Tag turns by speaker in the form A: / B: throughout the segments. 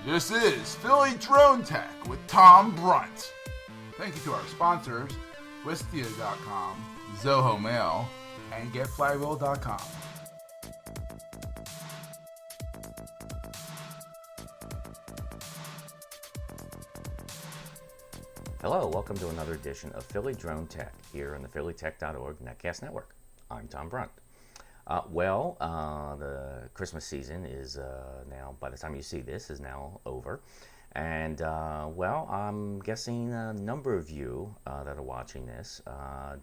A: This is Philly Drone Tech with Tom Brunt. Thank you to our sponsors, Wistia.com, Zoho Mail, and GetFlywheel.com.
B: Hello, welcome to another edition of Philly Drone Tech here on the phillytech.org Netcast Network. I'm Tom Brunt. The Christmas season is now, by the time you see this, is now over. And, I'm guessing a number of you that are watching this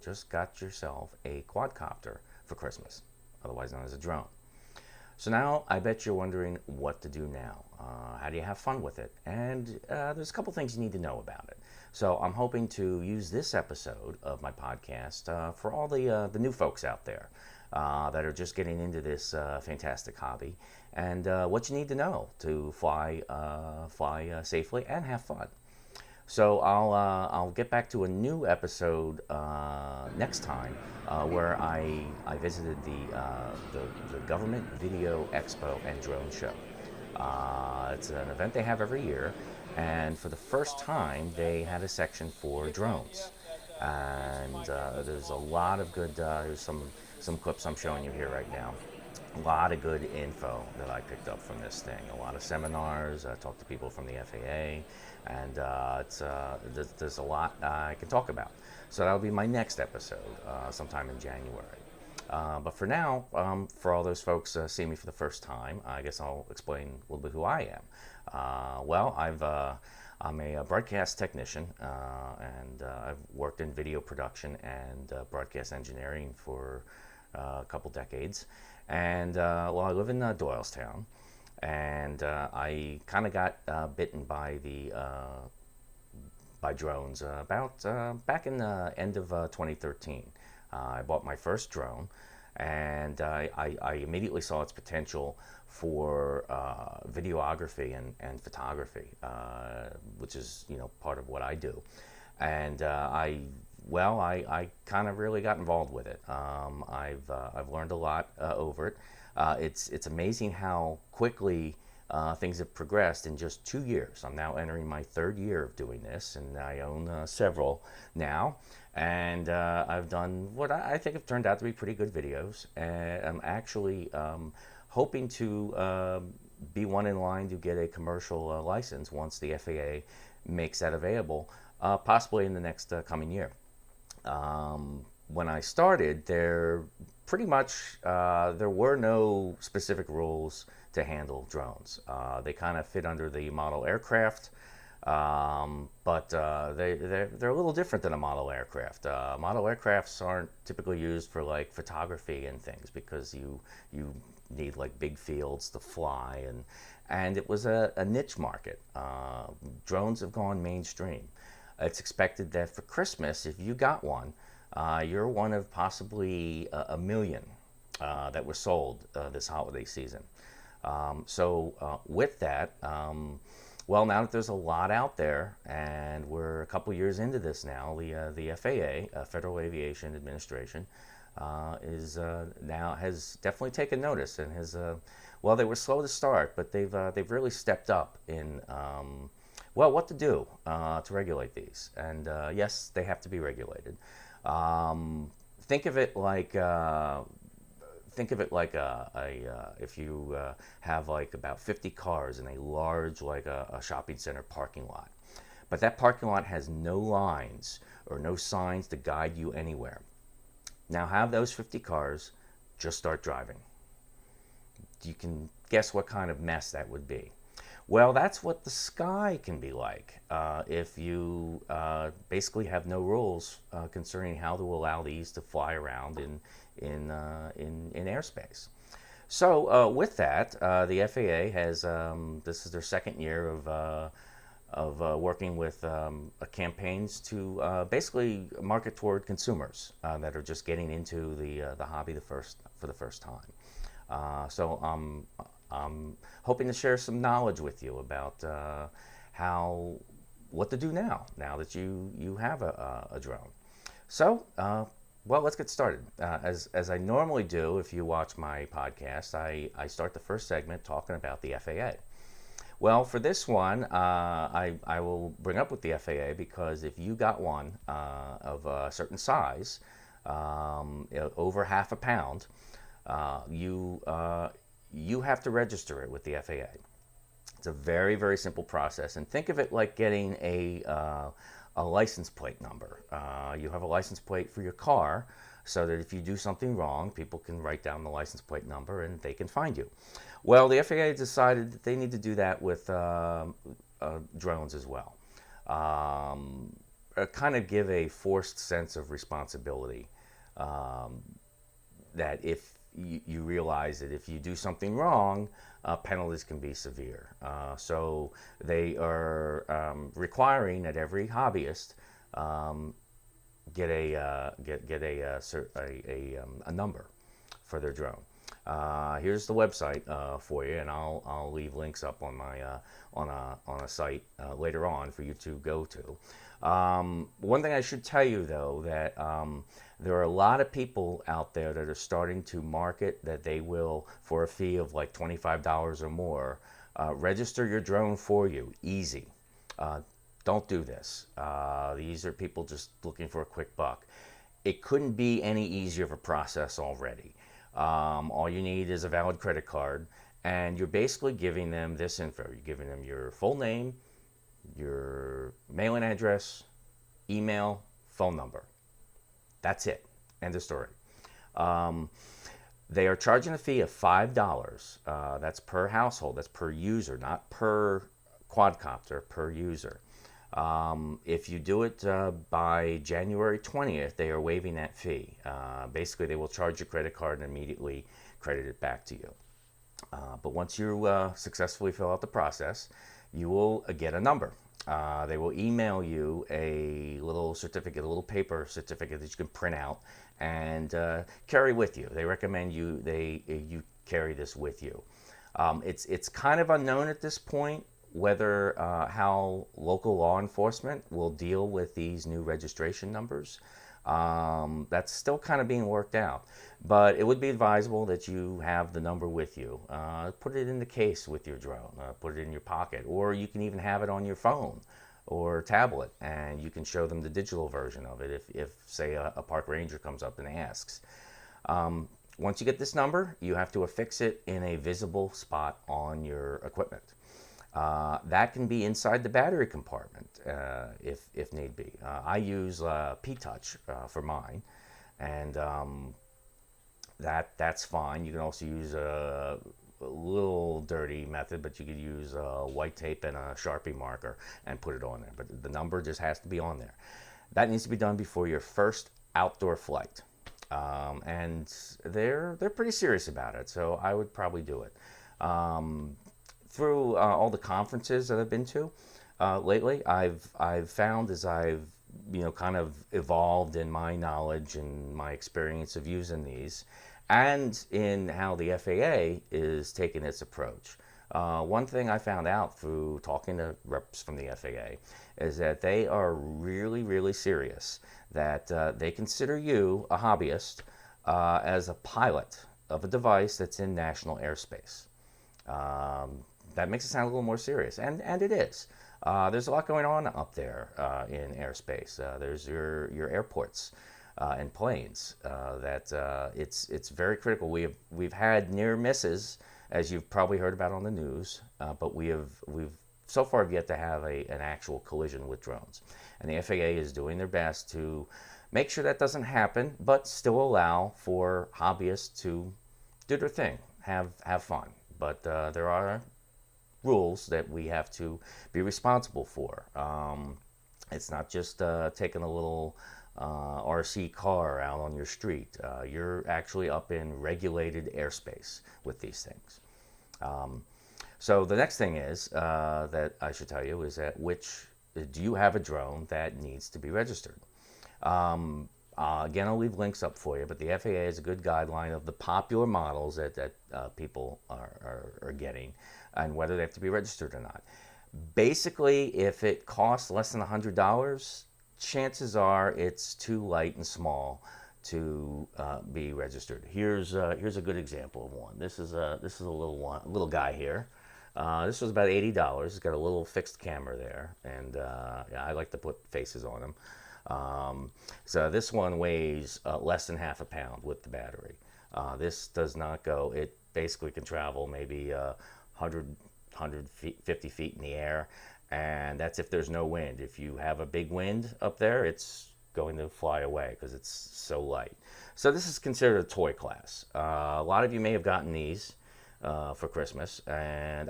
B: just got yourself a quadcopter for Christmas, otherwise known as a drone. So now I bet you're wondering what to do now. How do you have fun with it? And there's a couple things you need to know about it. So I'm hoping to use this episode of my podcast for all the new folks out there that are just getting into this fantastic hobby, and what you need to know to fly safely and have fun. So I'll get back to a new episode next time where I visited the Government Video Expo and Drone Show. It's an event they have every year, and for the first time they had a section for drones. And there's a lot of good, there's some clips I'm showing you here right now. A lot of good info that I picked up from this thing. A lot of seminars. I talked to people from the FAA, and there's a lot I can talk about. So that'll be my next episode, sometime in January. But for now, for all those folks seeing me for the first time, I guess I'll explain a little bit who I am. I'm a broadcast technician, and I've worked in video production and broadcast engineering for a couple decades. And I live in Doylestown, and I kind of got bitten by by drones back in the end of 2013. I bought my first drone, and I immediately saw its potential for videography and photography, which is part of what I do. And I kind of really got involved with it. I've learned a lot over it. It's amazing how quickly things have progressed in just 2 years. I'm now entering my third year of doing this, and I own several now. And I've done what I think have turned out to be pretty good videos. And I'm actually hoping to be one in line to get a commercial license once the FAA makes that available, possibly in the next coming year. When I started, there were no specific rules to handle drones. They kind of fit under the model aircraft, but they're a little different than a model aircraft. Model aircrafts aren't typically used for like photography and things because you need like big fields to fly, and it was a niche market. Drones have gone mainstream. It's expected that for Christmas, if you got one, you're one of possibly a million that were sold this holiday season. With that, now that there's a lot out there, and we're a couple years into this now, the FAA, Federal Aviation Administration, has definitely taken notice and has they were slow to start, but they've really stepped up in what to do to regulate these. And yes, they have to be regulated. Think of it like if you have like about 50 cars in a large a shopping center parking lot, but that parking lot has no lines or no signs to guide you anywhere. Now have those 50 cars just start driving. You can guess what kind of mess that would be. Well, that's what the sky can be like if you basically have no rules concerning how to allow these to fly around in airspace. So with that, the FAA has this is their second year of working with campaigns to basically market toward consumers that are just getting into the hobby for the first time. So I'm hoping to share some knowledge with you about what to do now that you have a drone. So, let's get started. As I normally do, if you watch my podcast, I start the first segment talking about the FAA. Well, for this one, I will bring up with the FAA, because if you got one of a certain size, over half a pound, you have to register it with the FAA. It's a very, very simple process, and think of it like getting a license plate number. You have a license plate for your car, so that if you do something wrong, people can write down the license plate number and they can find you. Well, the FAA decided that they need to do that with drones as well. Kind of give a forced sense of responsibility, that if you realize that if you do something wrong, penalties can be severe. So they are requiring that every hobbyist get a number for their drone. Here's the website for you, and I'll leave links up on my on a site later on for you to go to. One thing I should tell you, though, that there are a lot of people out there that are starting to market that they will, for a fee of like $25 or more, register your drone for you. Easy. Don't do this. These are people just looking for a quick buck. It couldn't be any easier of a process already. All you need is a valid credit card, and you're basically giving them this info. You're giving them your full name, your mailing address, email, phone number. That's it. End of story. They are charging a fee of $5. That's per household. That's per user, not per quadcopter, per user. If you do it by January 20th, they are waiving that fee. Basically, they will charge your credit card and immediately credit it back to you. But once you successfully fill out the process, you will get a number. They will email you a little certificate, a little paper certificate that you can print out and carry with you. They recommend you carry this with you. It's kind of unknown at this point whether how local law enforcement will deal with these new registration numbers. That's still kind of being worked out, but it would be advisable that you have the number with you. Put it in the case with your drone, put it in your pocket, or you can even have it on your phone or tablet, and you can show them the digital version of it if say, a park ranger comes up and asks. Once you get this number, you have to affix it in a visible spot on your equipment. That can be inside the battery compartment if need be. I use P-Touch for mine, and that's fine. You can also use a little dirty method, but you could use white tape and a Sharpie marker and put it on there. But the number just has to be on there. That needs to be done before your first outdoor flight, and they're pretty serious about it. So I would probably do it. Through all the conferences that I've been to lately, I've found as I've kind of evolved in my knowledge and my experience of using these, and in how the FAA is taking its approach. One thing I found out through talking to reps from the FAA is that they are really, really serious, that they consider you, a hobbyist, as a pilot of a device that's in national airspace. That makes it sound a little more serious, and it is. There's a lot going on up there in airspace. There's your airports and planes. It's very critical. We've had near misses, as you've probably heard about on the news, but we've so far yet to have an actual collision with drones. And the FAA is doing their best to make sure that doesn't happen, but still allow for hobbyists to do their thing, have fun. But there are rules that we have to be responsible for. It's not just taking a little RC car out on your street. You're actually up in regulated airspace with these things. So the next thing is that I should tell you is that do you have a drone that needs to be registered? Again, I'll leave links up for you, but the FAA is a good guideline of the popular models that people are getting and whether they have to be registered or not. Basically, if it costs less than $100, chances are it's too light and small to be registered. Here's a good example of one. This is a little guy here. This was about $80. It's got a little fixed camera there, and yeah, I like to put faces on them. So this one weighs less than half a pound with the battery. This does not go, it basically can travel maybe 150 feet in the air, and that's if there's no wind. If you have a big wind up there, it's going to fly away because it's so light. So this is considered a toy class. A lot of you may have gotten these for Christmas, and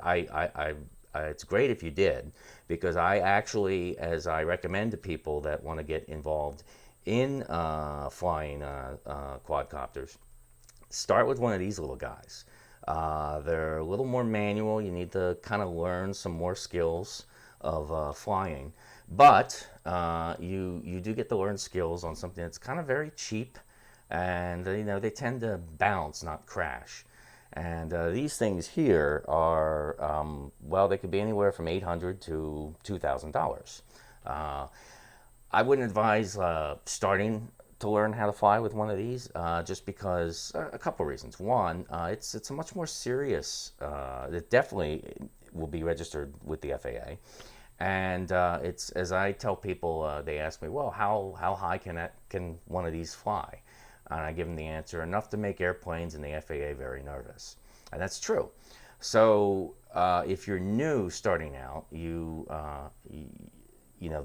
B: it's great if you did, because I actually, as I recommend to people that want to get involved in flying quadcopters, start with one of these little guys. They're a little more manual. You need to kind of learn some more skills of flying, but you do get to learn skills on something that's kind of very cheap, and they tend to bounce, not crash. And these things here are, well, they could be anywhere from $800 to $2,000. I wouldn't advise starting to learn how to fly with one of these, just because a couple of reasons. One, it's a much more serious. It definitely will be registered with the FAA, and it's, as I tell people, they ask me, well, how high can one of these fly? And I give them the answer, enough to make airplanes and the FAA very nervous. And that's true. So if you're new starting out,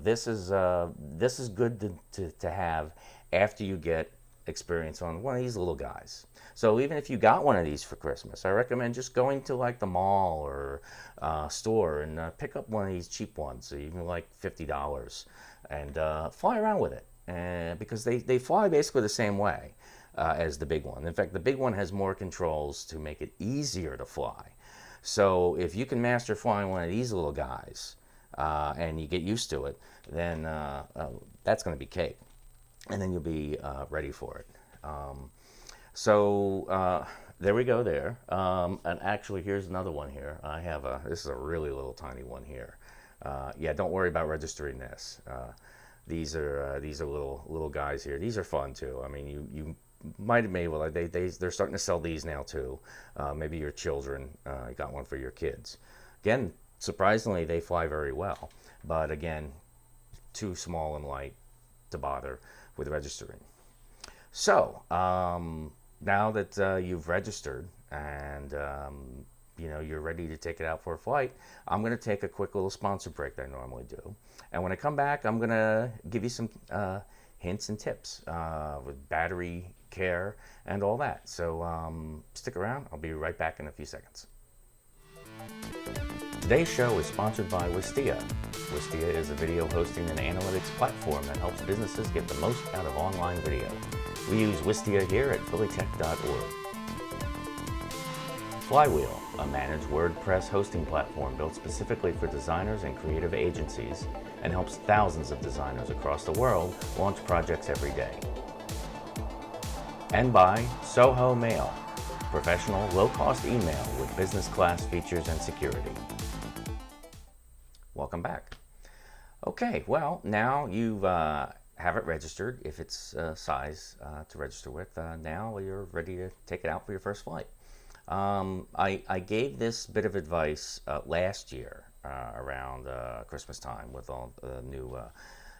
B: this is good to have after you get experience on one of these little guys. So even if you got one of these for Christmas, I recommend just going to like the mall or store and pick up one of these cheap ones, even like $50, and fly around with it. Because they fly basically the same way as the big one. In fact, the big one has more controls to make it easier to fly. So if you can master flying one of these little guys and you get used to it, then that's going to be cake. And then you'll be ready for it. There we go there. And actually, here's another one here. This is a really little tiny one here. Yeah, don't worry about registering this. These are little guys here. These are fun too. I mean, you might have made, well, they're starting to sell these now too. Maybe your children got one for your kids. Again, surprisingly, they fly very well, but again, too small and light to bother with registering. So now that you've registered and you're ready to take it out for a flight, I'm going to take a quick little sponsor break that I normally do. And when I come back, I'm going to give you some hints and tips with battery care and all that. So stick around. I'll be right back in a few seconds. Today's show is sponsored by Wistia. Wistia is a video hosting and analytics platform that helps businesses get the most out of online video. We use Wistia here at phillytech.org. Flywheel, a managed WordPress hosting platform built specifically for designers and creative agencies, and helps thousands of designers across the world launch projects every day. And by Soho Mail, professional, low-cost email with business class features and security. Welcome back. Okay, well, now you have it registered. If it's size to register with, now you're ready to take it out for your first flight. I gave this bit of advice last year around Christmas time with all the new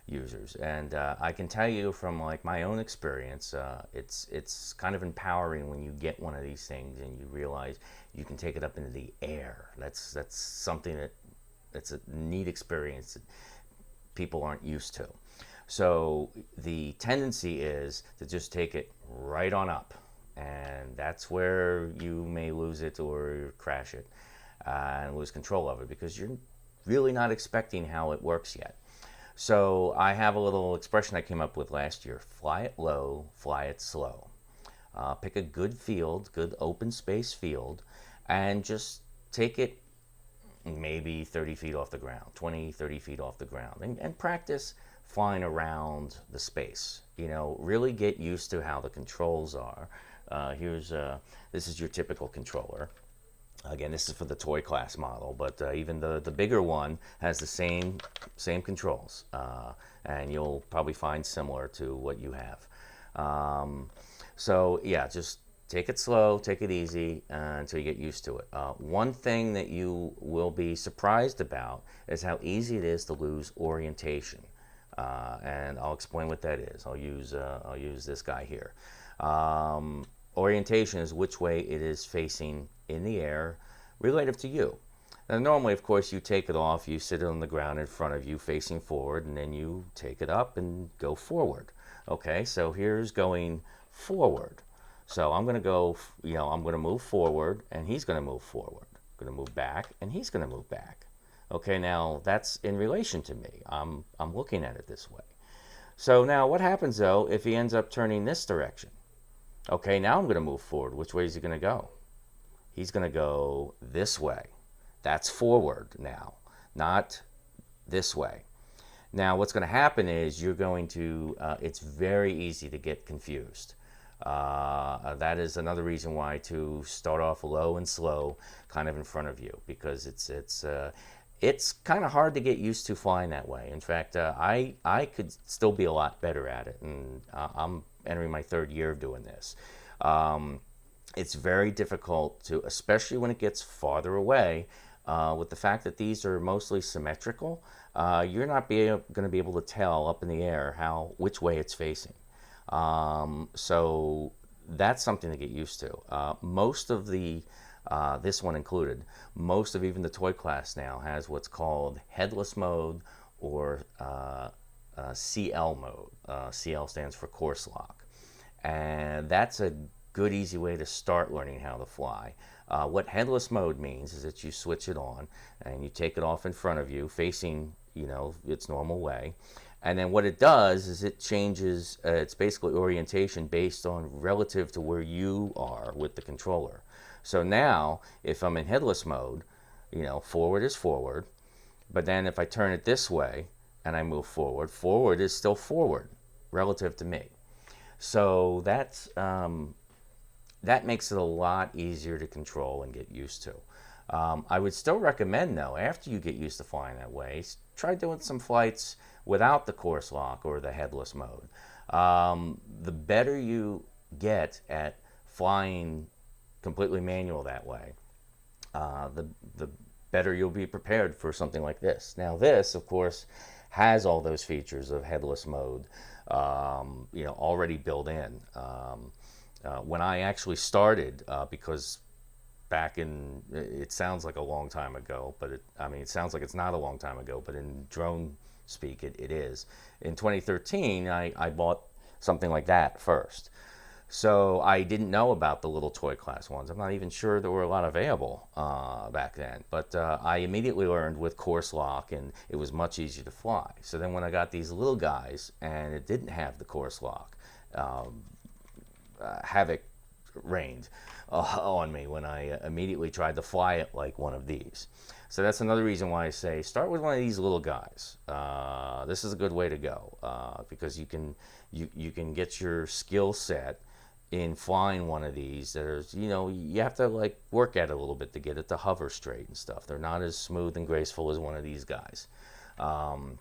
B: users, and I can tell you from like my own experience, it's kind of empowering when you get one of these things and you realize you can take it up into the air. That's something that's a neat experience that people aren't used to. So the tendency is to just take it right on up, and that's where you may lose it or crash it and lose control of it because you're really not expecting how it works yet. So I have a little expression I came up with last year: fly it low, fly it slow. Pick a good field, good open space field, and just take it maybe 30 feet off the ground, 20, 30 feet off the ground, and practice flying around the space. Really get used to how the controls are. This is your typical controller. Again, this is for the toy class model, but even the bigger one has the same controls, and you'll probably find similar to what you have. So yeah, just take it slow, take it easy until you get used to it. One thing that you will be surprised about is how easy it is to lose orientation. And I'll explain what that is. I'll use this guy here. Orientation is which way it is facing in the air relative to you. Now, normally, of course, you take it off, you sit it on the ground in front of you facing forward, and then you take it up and go forward. Okay, so here's going forward. So I'm going to go, I'm going to move forward, and he's going to move forward. I'm going to move back, and he's going to move back. Okay, now that's in relation to me. I'm looking at it this way. So now what happens, though, if he ends up turning this direction? Okay, now I'm going to move forward. Which way is he going to go? He's going to go this way. That's forward now, not this way. Now what's going to happen is you're going to, it's very easy to get confused. That is another reason why to start off low and slow kind of in front of you, because it's kind of hard to get used to flying that way. In fact, I could still be a lot better at it, and I'm entering my third year of doing this. It's very difficult to, especially when it gets farther away, with the fact that these are mostly symmetrical, you're not going to be able to tell up in the air which way it's facing. So that's something to get used to. Most of the, this one included, most of even the toy class now has what's called headless mode or CL mode. CL stands for course lock. And that's a good, easy way to start learning how to fly. What headless mode means is that you switch it on and you take it off in front of you facing, its normal way. And then what it does is it changes, it's basically orientation based on relative to where you are with the controller. So now, if I'm in headless mode, forward is forward, but then if I turn it this way and I move forward, forward is still forward relative to me. So that makes it a lot easier to control and get used to. I would still recommend, though, after you get used to flying that way, try doing some flights without the course lock or the headless mode. The better you get at flying completely manual that way, the better you'll be prepared for something like this. Now this, of course, has all those features of headless mode, already built in. When I actually started, because back in, it sounds like a long time ago, but it sounds like it's not a long time ago, but in drone speak, it is. In 2013, I bought something like that first. So I didn't know about the little toy class ones. I'm not even sure there were a lot available back then. But I immediately learned with course lock, and it was much easier to fly. So then when I got these little guys, and it didn't have the course lock, havoc reigned on me when I immediately tried to fly it like one of these. So that's another reason why I say start with one of these little guys. This is a good way to go because you can get your skill set in flying one of these. There's, you have to like work at it a little bit to get it to hover straight and stuff. They're not as smooth and graceful as one of these guys. But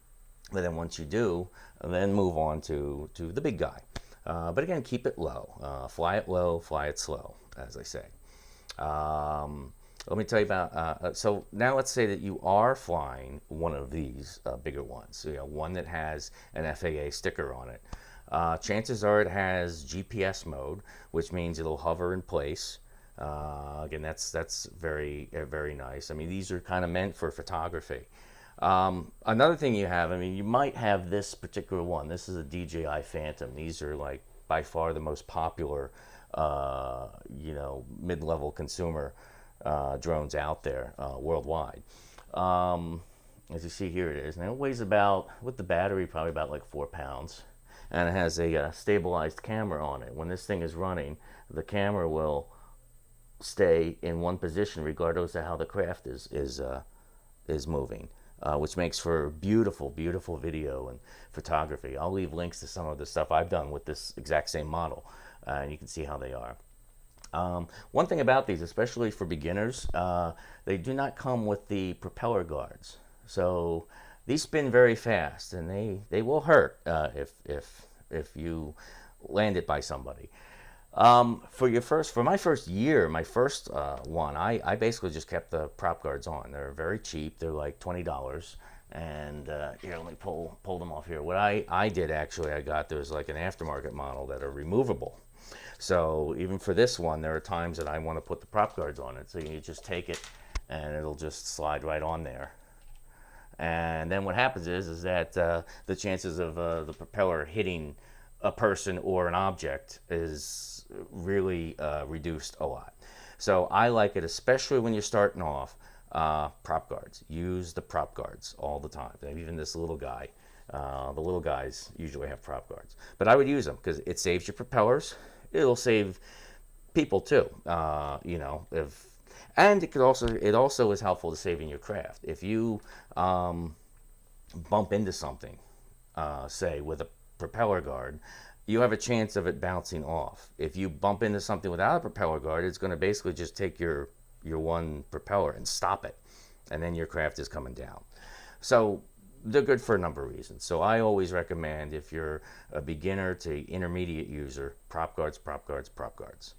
B: then once you do, then move on to the big guy. But again, keep it low. Fly it low, fly it slow, as I say. Let me tell you about, so now let's say that you are flying one of these bigger ones, one that has an FAA sticker on it. Chances are it has GPS mode, which means it'll hover in place. Again, that's very, very nice. I mean, these are kind of meant for photography. Another thing you have, you might have this particular one. This is a DJI Phantom. These are like by far the most popular, mid-level consumer drones out there worldwide. As you see here it is. Now it weighs about, with the battery, probably about like 4 pounds. And it has a stabilized camera on it. When this thing is running, the camera will stay in one position regardless of how the craft is moving. Which makes for beautiful, beautiful video and photography. I'll leave links to some of the stuff I've done with this exact same model, and you can see how they are. One thing about these, especially for beginners, they do not come with the propeller guards. So these spin very fast, and they will hurt if you land it by somebody. For my first year, my first one, I basically just kept the prop guards on. They're very cheap. They're like $20. And here, let me pull them off here. What I did actually, there's like an aftermarket model that are removable. So even for this one, there are times that I want to put the prop guards on it. So you just take it and it'll just slide right on there. And then what happens is that the chances of the propeller hitting a person or an object is really reduced a lot. So I like it, especially when you're starting off, prop guards. Use the prop guards all the time. Even this little guy, the little guys usually have prop guards. But I would use them because it saves your propellers. It'll save people too. And it also is helpful to saving your craft. If you bump into something, say with a propeller guard, you have a chance of it bouncing off. If you bump into something without a propeller guard, it's going to basically just take your one propeller and stop it, and then your craft is coming down. So they're good for a number of reasons. So I always recommend, if you're a beginner to intermediate user, prop guards, prop guards, prop guards.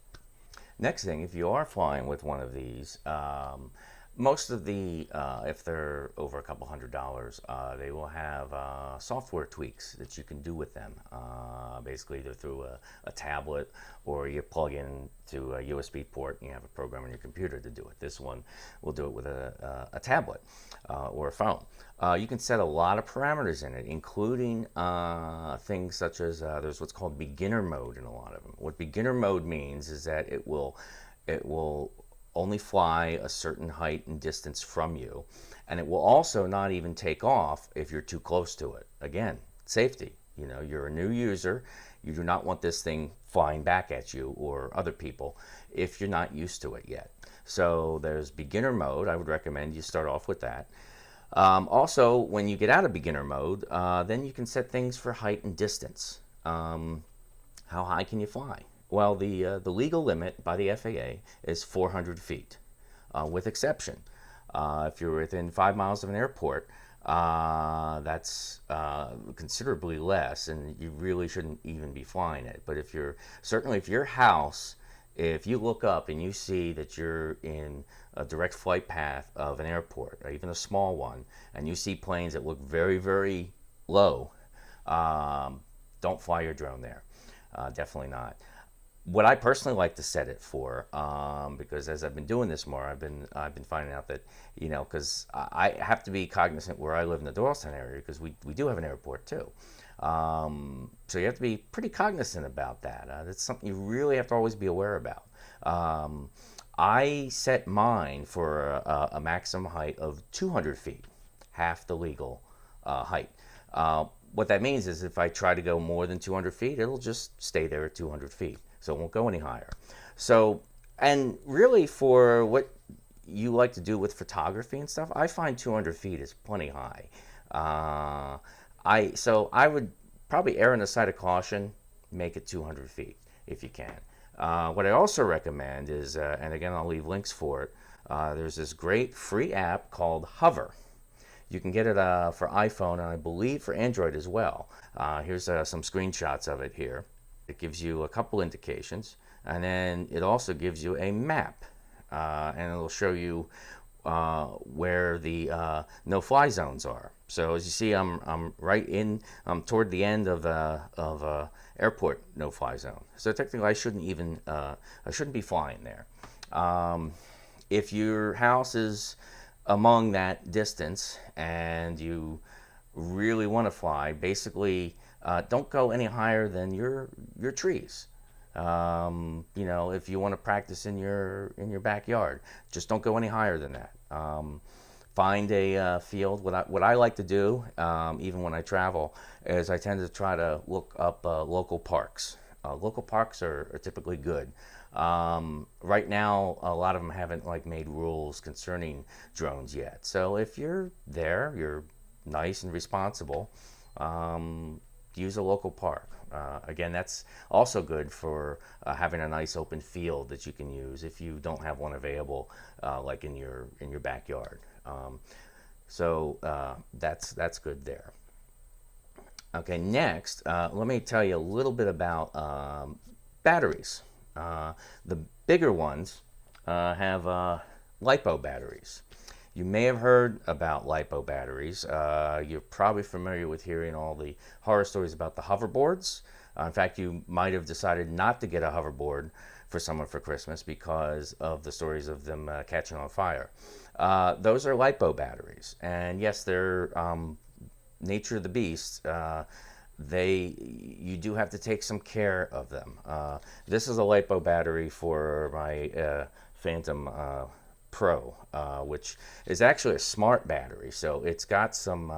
B: Next thing, if you are flying with one of these, most of the, if they're over a couple $100, they will have software tweaks that you can do with them. Basically, either through a tablet, or you plug in to a USB port and you have a program on your computer to do it. This one will do it with a tablet or a phone. You can set a lot of parameters in it, including things such as there's what's called beginner mode in a lot of them. What beginner mode means is that it will only fly a certain height and distance from you, and it will also not even take off if you're too close to it. Again, safety. You're a new user. You do not want this thing flying back at you or other people if you're not used to it yet. So there's beginner mode. I would recommend you start off with that. Also, when you get out of beginner mode, then you can set things for height and distance. How high can you fly? Well, the legal limit by the FAA is 400 feet, with exception. If you're within 5 miles of an airport, that's considerably less, and you really shouldn't even be flying it. But if your house, if you look up and you see that you're in a direct flight path of an airport, or even a small one, and you see planes that look very, very low, don't fly your drone there. Definitely not. What I personally like to set it for, because as I've been doing this more, I've been finding out that, because I have to be cognizant where I live in the Doylestown area, because we do have an airport too. So you have to be pretty cognizant about that. That's something you really have to always be aware about. I set mine for a maximum height of 200 feet, half the legal height. What that means is if I try to go more than 200 feet, it'll just stay there at 200 feet. So it won't go any higher. So, and really for what you like to do with photography and stuff, I find 200 feet is plenty high. So I would probably err on the side of caution, make it 200 feet if you can. What I also recommend is, and again I'll leave links for it, there's this great free app called Hover. You can get it for iPhone, and I believe for Android as well. Here's some screenshots of it here. It gives you a couple indications, and then it also gives you a map, and it'll show you where the no-fly zones are. So as you see, I'm right in, toward the end of airport no-fly zone. So technically, I shouldn't be flying there. If your house is among that distance and you really want to fly, basically don't go any higher than your trees. If you want to practice in your backyard, just don't go any higher than that. Find a field. What I like to do, even when I travel, is I tend to try to look up local parks. Local parks are typically good. Right now, a lot of them haven't made rules concerning drones yet. So if you're there, you're nice and responsible, use a local park. Again, that's also good for having a nice open field that you can use if you don't have one available, like in your backyard. That's good there. Okay, next, let me tell you a little bit about batteries. The bigger ones have LiPo batteries. You may have heard about LiPo batteries. You're probably familiar with hearing all the horror stories about the hoverboards. In fact, you might have decided not to get a hoverboard for someone for Christmas because of the stories of them catching on fire. Those are LiPo batteries, and yes, they're nature of the beast. You do have to take some care of them. This is a LiPo battery for my Phantom Pro, which is actually a smart battery. So it's got some.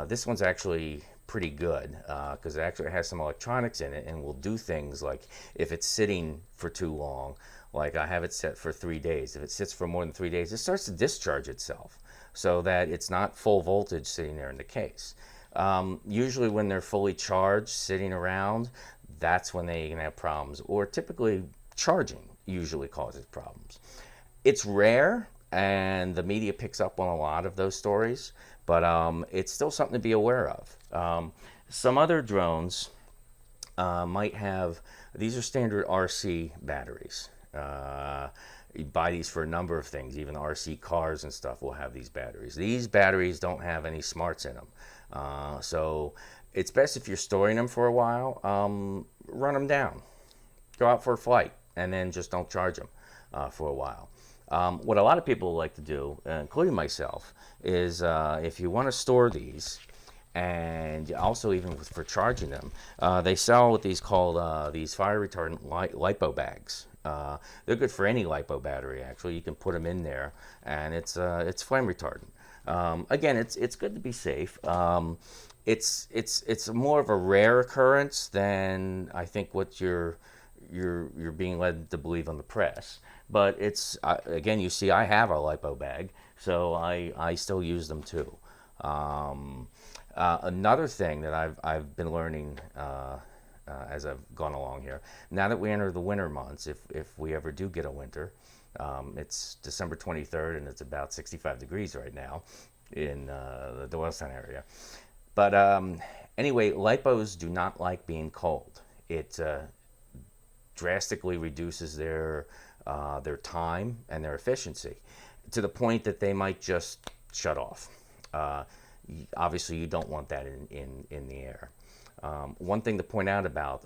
B: This one's actually pretty good because it actually has some electronics in it and will do things like if it's sitting for too long. Like I have it set for 3 days. If it sits for more than 3 days, it starts to discharge itself so that it's not full voltage sitting there in the case. Usually when they're fully charged sitting around, that's when they can have problems, or typically charging usually causes problems. It's rare and the media picks up on a lot of those stories, but it's still something to be aware of. Some other drones might have, these are standard RC batteries. You buy these for a number of things. Even RC cars and stuff will have these batteries. These batteries don't have any smarts in them. So it's best if you're storing them for a while, run them down. Go out for a flight and then just don't charge them for a while. What a lot of people like to do, including myself, is if you want to store these, and also even for charging them, they sell what these called these fire retardant LiPo bags. They're good for any LiPo battery. Actually, you can put them in there, and it's flame retardant. Again, it's good to be safe. It's more of a rare occurrence than I think what you're being led to believe on the press. But it's again, you see, I have a LiPo bag, so I still use them too. Another thing that I've been learning as I've gone along here, now that we enter the winter months, if we ever do get a winter, it's December 23rd and it's about 65 degrees right now in the Doylestown area. But anyway, LiPos do not like being cold. It drastically reduces their time and their efficiency to the point that they might just shut off. Obviously, you don't want that in the air. One thing to point out about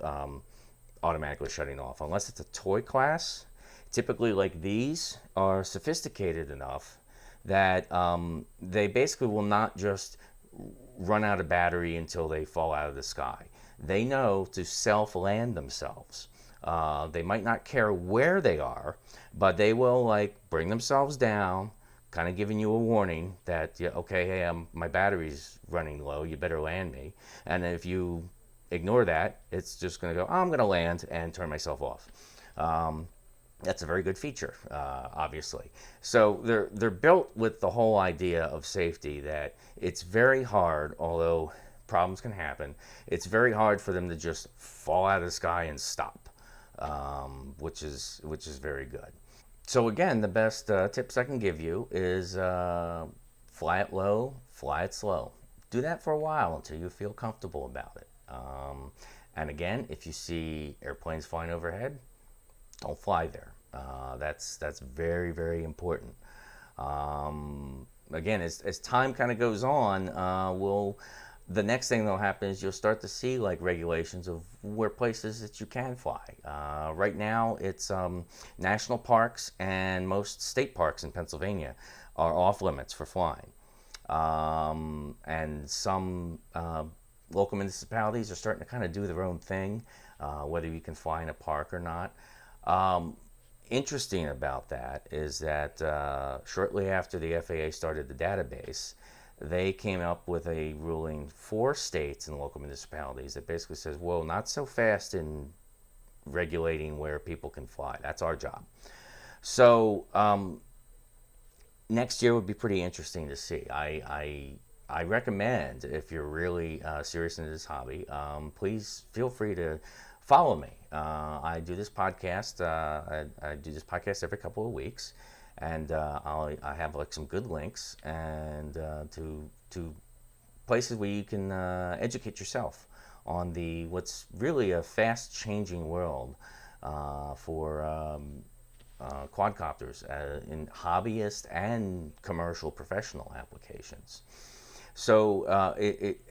B: automatically shutting off, unless it's a toy class, typically like these are sophisticated enough that they basically will not just run out of battery until they fall out of the sky. They know to self-land themselves. They might not care where they are, but they will like bring themselves down, kind of giving you a warning that, yeah, okay, hey, my battery's running low, you better land me. And if you ignore that, it's just going to go, oh, I'm going to land and turn myself off. That's a very good feature, obviously. So they're built with the whole idea of safety, that it's very hard, although problems can happen, it's very hard for them to just fall out of the sky and stop, which is very good. So again, the best tips I can give you is fly it low, fly it slow. Do that for a while until you feel comfortable about it. And again, if you see airplanes flying overhead, don't fly there. That's very, very important. Again, as time kind of goes on, the next thing that'll happen is you'll start to see like regulations of where places that you can fly. Right now, it's national parks and most state parks in Pennsylvania are off limits for flying. And some local municipalities are starting to kind of do their own thing, whether you can fly in a park or not. Interesting about that is that shortly after the FAA started the database, they came up with a ruling for states and local municipalities that basically says, whoa, not so fast in regulating where people can fly. That's our job. So next year would be pretty interesting to see. I recommend, if you're really serious in this hobby, please feel free to follow me. I do this podcast. I do this podcast every couple of weeks, and I have like some good links and to places where you can educate yourself on what's really a fast-changing world for quadcopters in hobbyist and commercial professional applications. So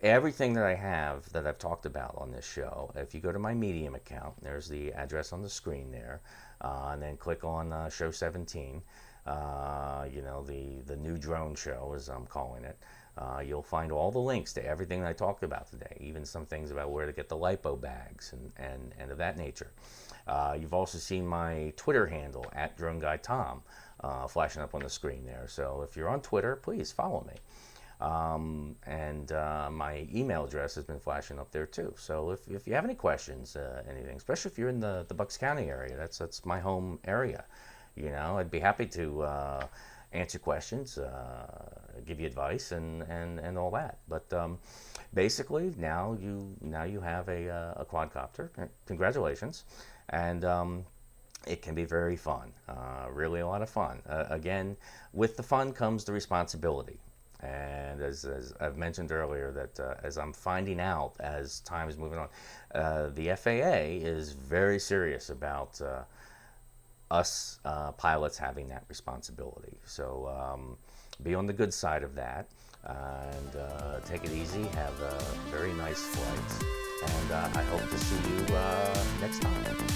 B: everything that I have that I've talked about on this show, if you go to my Medium account, there's the address on the screen there, and then click on show 17, the new drone show, as I'm calling it. You'll find all the links to everything that I talked about today, even some things about where to get the LiPo bags and of that nature. You've also seen my Twitter handle, @DroneGuyTom, flashing up on the screen there. So if you're on Twitter, please follow me. My email address has been flashing up there too. So if you have any questions, anything, especially if you're in the Bucks County area, that's my home area. I'd be happy to answer questions, give you advice, and all that. But basically, now you have a quadcopter. Congratulations, and it can be very fun, really a lot of fun. Again, with the fun comes the responsibility. And as I've mentioned earlier, that as I'm finding out as time is moving on, the FAA is very serious about us pilots having that responsibility. So be on the good side of that, and take it easy, have very nice flights, and I hope to see you next time.